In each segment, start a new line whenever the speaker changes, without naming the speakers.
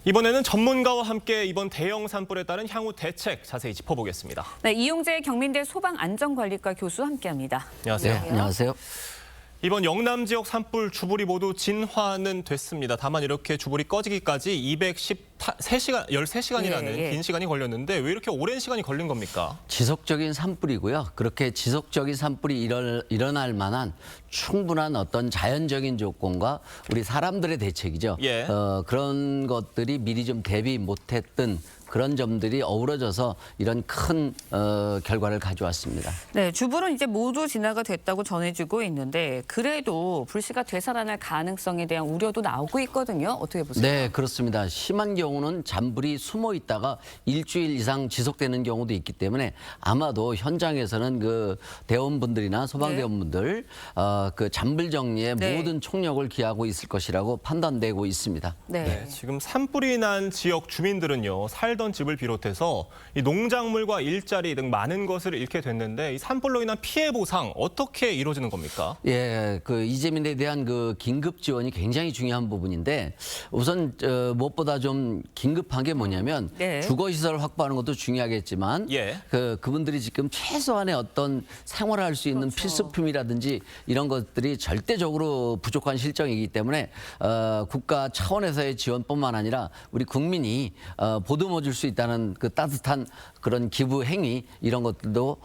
이번에는 전문가와 함께 이번 대형 산불에 따른 향후 대책 자세히 짚어보겠습니다.
네, 이용재 경민대 소방안전관리과 교수 함께합니다.
안녕하세요.
네, 안녕하세요.
이번 영남 지역 산불 주불이 모두 진화는 됐습니다. 다만 이렇게 주불이 꺼지기까지 13시간이라는
예.
긴 시간이 걸렸는데 왜 이렇게 오랜 시간이 걸린 겁니까?
지속적인 산불이고요. 그렇게 지속적인 산불이 일어날 만한 충분한 어떤 자연적인 조건과 우리 사람들의 대책이죠.
예.
그런 것들이 미리 좀 대비 못했던 그런 점들이 어우러져서 이런 큰 결과를 가져왔습니다.
네, 주불은 이제 모두 진화가 됐다고 전해지고 있는데 그래도 불씨가 되살아날 가능성에 대한 우려도 나오고 있거든요. 어떻게 보세요?
네, 그렇습니다. 심한 경우는 잔불이 숨어 있다가 일주일 이상 지속되는 경우도 있기 때문에 아마도 현장에서는 그 대원분들이나 소방대원분들 그 잔불 정리에
네.
모든 총력을 기하고 있을 것이라고 판단되고 있습니다.
네.
지금 산불이 난 지역 주민들은요, 살던 집을 비롯해서 이 농작물과 일자리 등 많은 것을 잃게 됐는데 이 산불로 인한 피해 보상 어떻게 이루어지는 겁니까?
예, 그 이재민에 대한 그 긴급 지원이 굉장히 중요한 부분인데 우선 무엇보다 좀 긴급한 게 뭐냐면
네.
주거시설 확보하는 것도 중요하겠지만
예.
그분들이 지금 최소한의 어떤 생활할 수 있는
그렇죠.
필수품이라든지 이런 것들이 절대적으로 부족한 실정이기 때문에 국가 차원에서의 지원뿐만 아니라 우리 국민이 보듬어 줄 수 있다는 그 따뜻한 그런 기부 행위 이런 것들도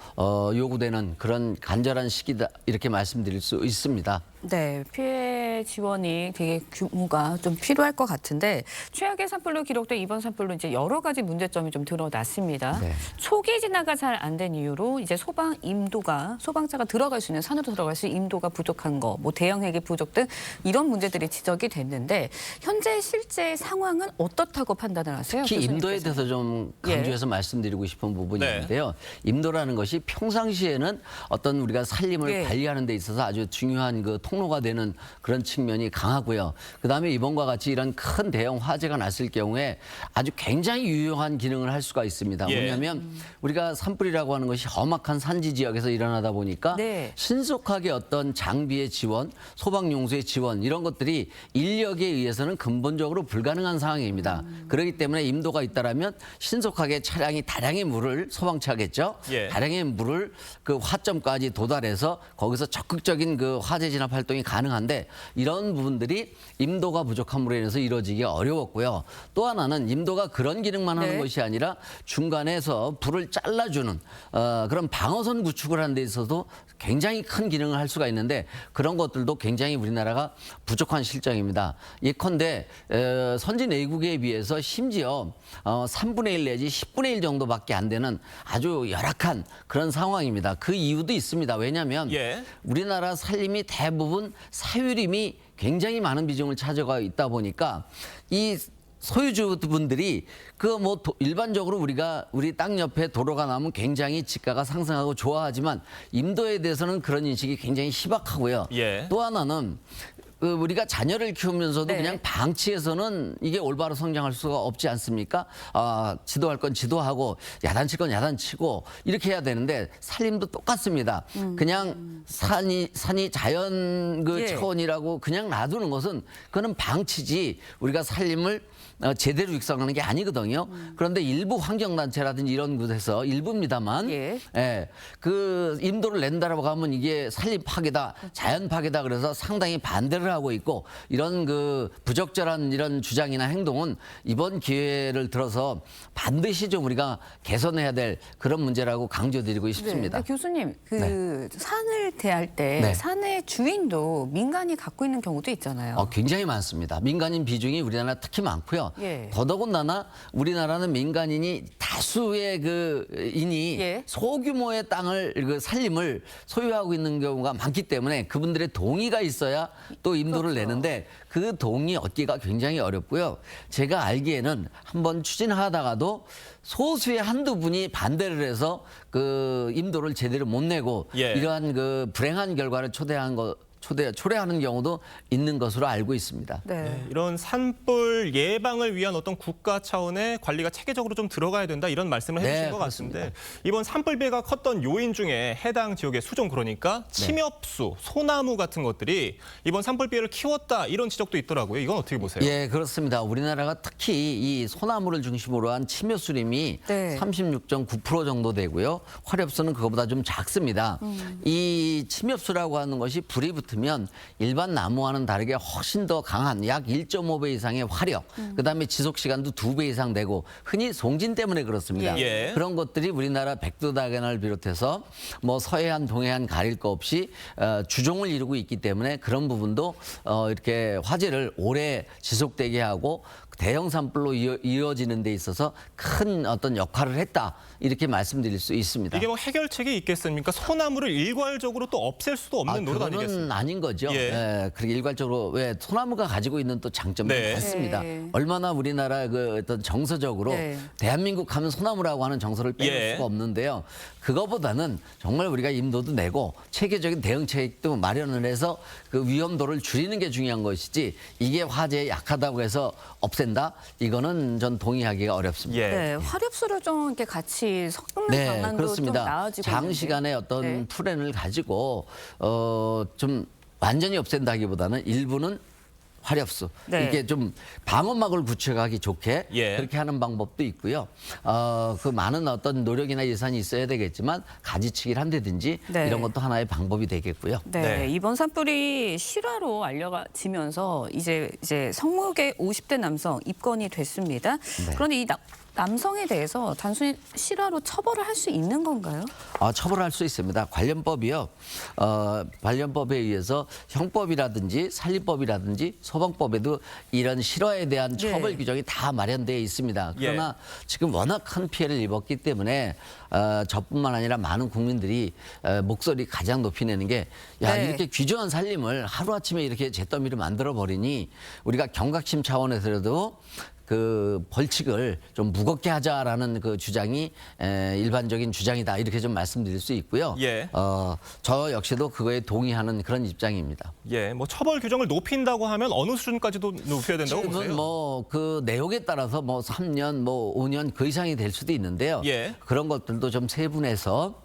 요구되는 그런 간절한 시기다 이렇게 말씀드릴 수 있습니다.
네, 피해 지원이 되게 규모가 좀 필요할 것 같은데 최악의 산불로 기록된 이번 산불로 이제 여러 가지 문제점이 좀 드러났습니다.
네.
초기 진화가 잘 안 된 이유로 이제 소방차가 들어갈 수 있는 산으로 들어갈 수 있는 임도가 부족한 거, 뭐 대형 헬기 부족 등 이런 문제들이 지적이 됐는데 현재 실제 상황은 어떻다고 판단을 하세요?
특히 임도에
교수님께서?
대해서 좀 강조해서 말씀드리고 싶은 부분이
네.
있는데요. 임도라는 것이 평상시에는 어떤 우리가 살림을
예.
관리하는 데 있어서 아주 중요한 그 통로가 되는 그런 측면이 강하고요. 그다음에 이번과 같이 이런 큰 대형 화재가 났을 경우에 아주 굉장히 유용한 기능을 할 수가 있습니다.
예.
뭐냐면 우리가 산불이라고 하는 것이 험악한 산지 지역에서 일어나다 보니까
네.
신속하게 어떤 장비의 지원, 소방용수의 지원 이런 것들이 인력에 의해서는 근본적으로 불가능한 상황입니다. 그렇기 때문에 임도가 있다라면 신속하게 차량이 다량의 물을 소방차겠죠.
예.
다량의 물을 그 화점까지 도달해서 거기서 적극적인 그 화재 진압 활동이 가능한데 이런 부분들이 임도가 부족함으로 인해서 이루어지기 어려웠고요. 또 하나는 임도가 그런 기능만 하는
네.
것이 아니라 중간에서 불을 잘라주는 그런 방어선 구축을 하는 데 있어서도 굉장히 큰 기능을 할 수가 있는데 그런 것들도 굉장히 우리나라가 부족한 실정입니다. 예컨대 선진 A국에 비해서 심지어 3분의 1 내지 10분의 1 정도밖에 안 되는 아주 열악한 그런 상황입니다. 그 이유도 있습니다. 왜냐하면
예.
우리나라 살림이 대부분 사유림이 굉장히 많은 비중을 차지하고 있다 보니까 이 소유주분들이 일반적으로 우리 땅 옆에 도로가 나면 굉장히 집가가 상승하고 좋아하지만 임도에 대해서는 그런 인식이 굉장히 희박하고요.
예.
또 하나는 우리가 자녀를 키우면서도
네.
그냥 방치해서는 이게 올바로 성장할 수가 없지 않습니까? 지도할 건 지도하고 야단칠 건 야단치고 이렇게 해야 되는데 살림도 똑같습니다. 그냥 산이 자연 그
예.
차원이라고 그냥 놔두는 것은 그거는 방치지 우리가 살림을 제대로 육성하는 게 아니거든요. 그런데 일부 환경단체라든지 이런 곳에서 일부입니다만
예.
그 임도를 낸다라고 하면 이게 산림 파괴다, 자연 파괴다 그래서 상당히 반대를 하고 있고 이런 그 부적절한 이런 주장이나 행동은 이번 기회를 들어서 반드시 좀 우리가 개선해야 될 그런 문제라고 강조드리고 싶습니다.
네, 교수님, 산을 대할 때
네.
산의 주인도 민간이 갖고 있는 경우도 있잖아요.
굉장히 많습니다. 민간인 비중이 우리나라 특히 많고요.
예.
더더군다나 우리나라는 민간인이 다수의 그 인이
예.
소규모의 땅을 그 살림을 소유하고 있는 경우가 많기 때문에 그분들의 동의가 있어야 또 임도를
그렇죠.
내는데 그 동의 얻기가 굉장히 어렵고요. 제가 알기에는 한번 추진하다가도 소수의 한두 분이 반대를 해서 그 임도를 제대로 못 내고
예.
이러한 그 불행한 결과를 초래하는 경우도 있는 것으로 알고 있습니다.
네.
이런 산불 예방을 위한 어떤 국가 차원의 관리가 체계적으로 좀 들어가야 된다 이런 말씀을 해주신
네,
것 같은데 이번 산불 피해가 컸던 요인 중에 해당 지역의 수종 그러니까 침엽수, 소나무 같은 것들이 이번 산불 피해를 키웠다 이런 지적도 있더라고요. 이건 어떻게 보세요?
예, 그렇습니다. 우리나라가 특히 이 소나무를 중심으로 한 침효수림이
네.
36.9% 정도 되고요. 화렵수는 그거보다 좀 작습니다. 이 침엽수라고 하는 것이 불이 붙으면 일반 나무와는 다르게 훨씬 더 강한 약 1.5배 이상의 화력, 그다음에 지속 시간도 2배 이상 되고 흔히 송진 때문에 그렇습니다.
예.
그런 것들이 우리나라 백두다간을 비롯해서 뭐 서해안, 동해안 가릴 거 없이 주종을 이루고 있기 때문에 그런 부분도 이렇게 화재를 오래 지속되게 하고 대형 산불로 이어지는 데 있어서 큰 어떤 역할을 했다 이렇게 말씀드릴 수 있습니다.
이게 뭐 해결책이 있겠습니까? 소나무를 일괄적으로 또 없앨 수도 없는 노릇
그거는
아니겠습니까?
아닌 거죠.
예.
예, 그렇게 일괄적으로 왜 소나무가 가지고 있는 또 장점이
네.
있습니다.
네.
얼마나 우리나라 그 어떤 정서적으로
네.
대한민국 하면 소나무라고 하는 정서를 빼놓을
예.
수가 없는데요. 그거보다는 정말 우리가 임도도 내고 체계적인 대응책도 마련을 해서 그 위험도를 줄이는 게 중요한 것이지 이게 화재에 약하다고 해서 없앤다? 이거는 전 동의하기가 어렵습니다.
예.
네, 화력수를 좀 이렇게 같이 섞는
네,
방안도 좀
그렇습니다.
나아지고
장시간의
있는데.
어떤
네.
플랜을 가지고 좀 완전히 없앤다기보다는 일부는 화렵수
네.
이게 좀 방어막을 구축하기 좋게
예.
그렇게 하는 방법도 있고요. 그 많은 어떤 노력이나 예산이 있어야 되겠지만 가지치기를 한다든지
네.
이런 것도 하나의 방법이 되겠고요.
네,
네.
이번 산불이 실화로 알려지면서 이제 성무계 50대 남성 입건이 됐습니다.
네.
그런데 이 남성에 대해서 단순히 실화로 처벌을 할 수 있는 건가요?
처벌할 수 있습니다. 관련법이요. 관련법에 의해서 형법이라든지 산림법이라든지 소방법에도 이런 실화에 대한 처벌
네.
규정이 다 마련되어 있습니다. 그러나 지금 워낙 큰 피해를 입었기 때문에 저뿐만 아니라 많은 국민들이 목소리 가장 높이 내는 게 야,
네.
이렇게 귀중한 산림을 하루아침에 이렇게 잿더미로 만들어 버리니 우리가 경각심 차원에서라도 그 벌칙을 좀 무겁게 하자라는 그 주장이 일반적인 주장이다 이렇게 좀 말씀드릴 수 있고요.
예.
저 역시도 그거에 동의하는 그런 입장입니다.
예, 뭐 처벌 규정을 높인다고 하면 어느 수준까지도 높여야 된다고
지금은
보세요?
뭐 그 내용에 따라서 뭐 3년, 뭐 5년 그 이상이 될 수도 있는데요.
예.
그런 것들도 좀 세분해서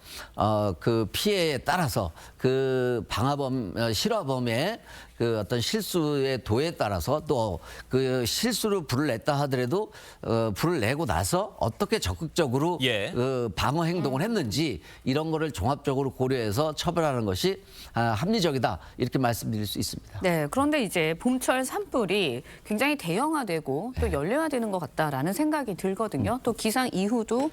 그 피해에 따라서 그 실화범의 그 어떤 실수의 도에 따라서 또 그 실수로 불을 냈다 하더라도 불을 내고 나서 어떻게 적극적으로
예.
그 방어 행동을 했는지 이런 거를 종합적으로 고려해서 처벌하는 것이 합리적이다 이렇게 말씀드릴 수 있습니다.
네, 그런데 이제 봄철 산불이 굉장히 대형화되고 또 연례화되는 것 같다라는 생각이 들거든요. 또 기상 이후도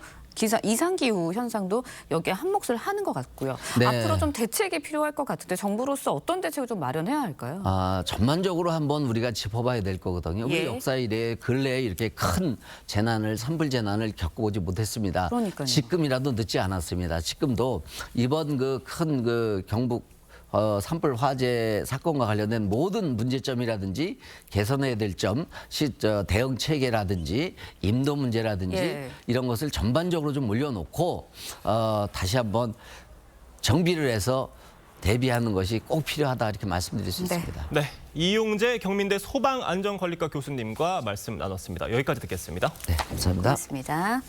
이상기후 현상도 여기에 한몫을 하는 것 같고요.
네.
앞으로 좀 대책이 필요할 것 같은데 정부로서 어떤 대책을 좀 마련해야 할까요?
전반적으로 한번 우리가 짚어봐야 될 거거든요. 우리
예.
역사 이래 근래에 이렇게 큰 재난을 산불 재난을 겪어보지 못했습니다.
그러니까요.
지금이라도 늦지 않았습니다. 지금도 이번 그 큰 그 경북 산불 화재 사건과 관련된 모든 문제점이라든지 개선해야 될 점, 대응 체계라든지 인도 문제라든지
예.
이런 것을 전반적으로 좀 올려놓고 다시 한번 정비를 해서 대비하는 것이 꼭 필요하다 이렇게 말씀드릴 수
네.
있습니다.
네, 이용재 경민대 소방안전관리과 교수님과 말씀 나눴습니다. 여기까지 듣겠습니다.
네, 감사합니다.
고맙습니다.